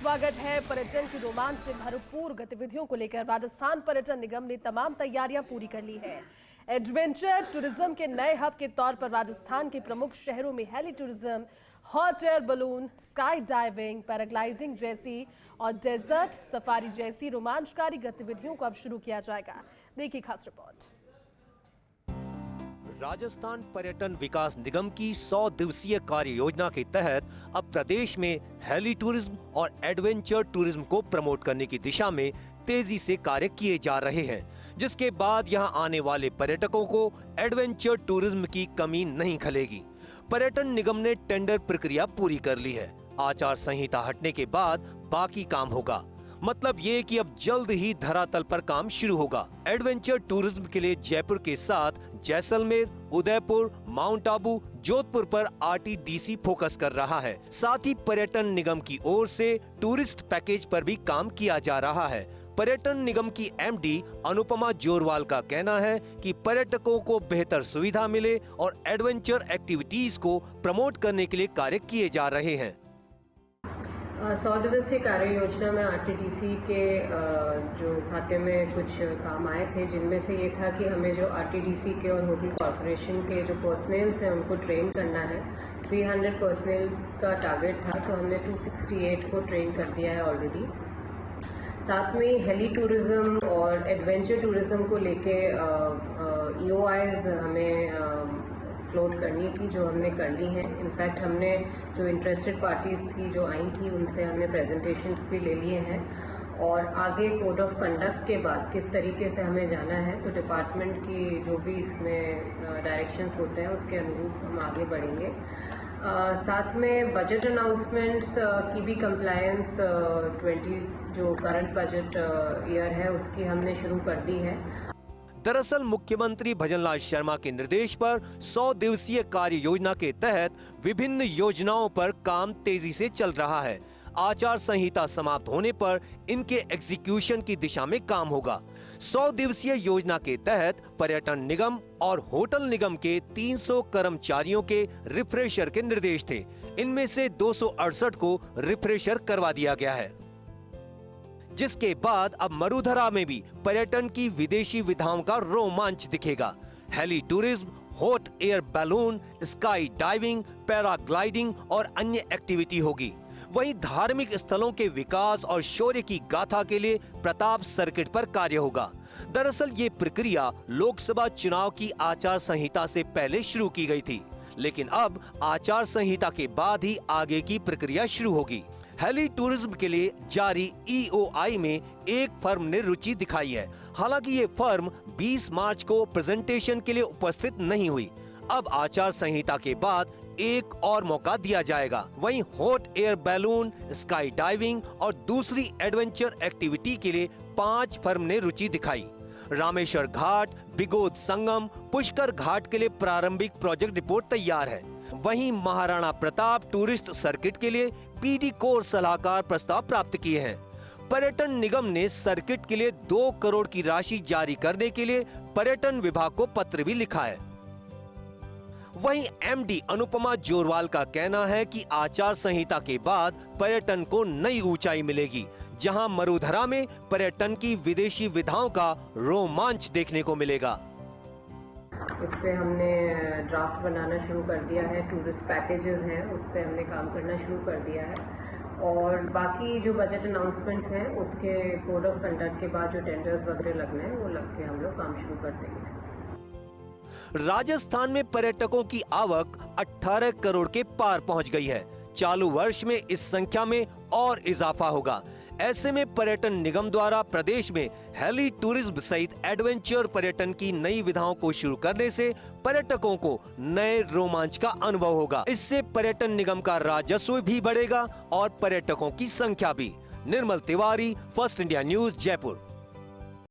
स्वागत है। पर्यटन की रोमांच से भरपूर गतिविधियों को लेकर राजस्थान पर्यटन निगम ने तमाम तैयारियां पूरी कर ली है। एडवेंचर टूरिज्म के नए हब के तौर पर राजस्थान के प्रमुख शहरों में heli tourism, hot air balloon, sky diving, paragliding जैसी और डेजर्ट सफारी जैसी रोमांचकारी गतिविधियों को अब शुरू किया जाएगा। देखिए खास रिपोर्ट। राजस्थान पर्यटन विकास निगम की 100 दिवसीय कार्य योजना के तहत अब प्रदेश में हेली टूरिज्म और एडवेंचर टूरिज्म को प्रमोट करने की दिशा में तेजी से कार्य किए जा रहे हैं, जिसके बाद यहां आने वाले पर्यटकों को एडवेंचर टूरिज्म की कमी नहीं खलेगी। पर्यटन निगम ने टेंडर प्रक्रिया पूरी कर ली है। आचार संहिता हटने के बाद बाकी काम होगा। मतलब ये कि अब जल्द ही धरातल पर काम शुरू होगा। एडवेंचर टूरिज्म के लिए जयपुर के साथ जैसलमेर, उदयपुर, माउंट आबू, जोधपुर पर आरटीडीसी फोकस कर रहा है। साथ ही पर्यटन निगम की ओर से टूरिस्ट पैकेज पर भी काम किया जा रहा है। पर्यटन निगम की एमडी अनुपमा जोरवाल का कहना है कि पर्यटकों को बेहतर सुविधा मिले और एडवेंचर एक्टिविटीज को प्रमोट करने के लिए कार्य किए जा रहे हैं। 100 दिवसीय कार्य योजना में आरटीडीसी के जो खाते में कुछ काम आए थे, जिनमें से ये था कि हमें जो आरटीडीसी के और होटल कॉरपोरेशन के जो पर्सनल्स हैं उनको ट्रेन करना है। 300 पर्सनल का टारगेट था, तो हमने 268 को ट्रेन कर दिया है ऑलरेडी। साथ में हेली टूरिज्म और एडवेंचर टूरिज्म को लेके EOIs हमें फ्लोट करनी थी, जो हमने कर ली हैं। इनफैक्ट हमने जो इंटरेस्टेड पार्टीज थी जो आई थी उनसे हमने प्रेजेंटेशंस भी ले लिए हैं। और आगे कोड ऑफ कंडक्ट के बाद किस तरीके से हमें जाना है, तो डिपार्टमेंट की जो भी इसमें डायरेक्शंस होते हैं उसके अनुरूप हम आगे बढ़ेंगे। साथ में बजट अनाउंसमेंट्स की भी कंप्लायंस 20 जो करंट बजट ईयर है उसकी हमने शुरू कर दी है। दरअसल मुख्यमंत्री भजनलाल शर्मा के निर्देश पर 100 दिवसीय कार्य योजना के तहत विभिन्न योजनाओं पर काम तेजी से चल रहा है। आचार संहिता समाप्त होने पर इनके एग्जीक्यूशन की दिशा में काम होगा। 100 दिवसीय योजना के तहत पर्यटन निगम और होटल निगम के 300 कर्मचारियों के रिफ्रेशर के निर्देश थे। इनमें से 268 को रिफ्रेशर करवा दिया गया है, जिसके बाद अब मरुधरा में भी पर्यटन की विदेशी विधाओं का रोमांच दिखेगा। Heli tourism, hot air balloon, sky diving, paragliding और अन्य एक्टिविटी होगी। वहीं धार्मिक स्थलों के विकास और शौर्य की गाथा के लिए प्रताप सर्किट पर कार्य होगा। दरअसल ये प्रक्रिया लोकसभा चुनाव की आचार संहिता से पहले शुरू की गई थी, लेकिन अब आचार संहिता के बाद ही आगे की प्रक्रिया शुरू होगी। हेली टूरिज्म के लिए जारी EOI में एक फर्म ने रुचि दिखाई है। हालांकि ये फर्म 20 मार्च को प्रेजेंटेशन के लिए उपस्थित नहीं हुई। अब आचार संहिता के बाद एक और मौका दिया जाएगा। वहीं hot air balloon, sky diving और दूसरी एडवेंचर एक्टिविटी के लिए 5 फर्म ने रुचि दिखाई। रामेश्वर घाट, बिगोद संगम, पुष्कर घाट के लिए प्रारंभिक प्रोजेक्ट रिपोर्ट तैयार है। वहीं महाराणा प्रताप टूरिस्ट सर्किट के लिए PD कोर सलाहकार प्रस्ताव प्राप्त किए हैं। पर्यटन निगम ने सर्किट के लिए 2 करोड़ की राशि जारी करने के लिए पर्यटन विभाग को पत्र भी लिखा है। वहीं MD अनुपमा जोरवाल का कहना है कि आचार संहिता के बाद पर्यटन को नई ऊंचाई मिलेगी, जहां मरुधरा में पर्यटन की विदेशी विधाओं का रोमांच देखने को मिलेगा। इस पे हमने ड्राफ्ट बनाना शुरू कर दिया है। टूरिस्ट पैकेजेस हैं उस पे हमने काम करना शुरू कर दिया है। और बाकी जो बजट अनाउंसमेंट्स हैं उसके कोड ऑफ कंडक्ट के बाद जो टेंडर्स वगैरह लगने हैं वो लग के हम लोग काम शुरू कर देंगे। राजस्थान में पर्यटकों की आवक 18 करोड़ के पार पहुंच गई है। चालू वर्ष में इस संख्या में और इजाफा होगा। ऐसे में पर्यटन निगम द्वारा प्रदेश में हेली टूरिज्म सहित एडवेंचर पर्यटन की नई विधाओं को शुरू करने से पर्यटकों को नए रोमांच का अनुभव होगा। इससे पर्यटन निगम का राजस्व भी बढ़ेगा और पर्यटकों की संख्या भी। Nirmal Tiwari, first India news, Jaipur.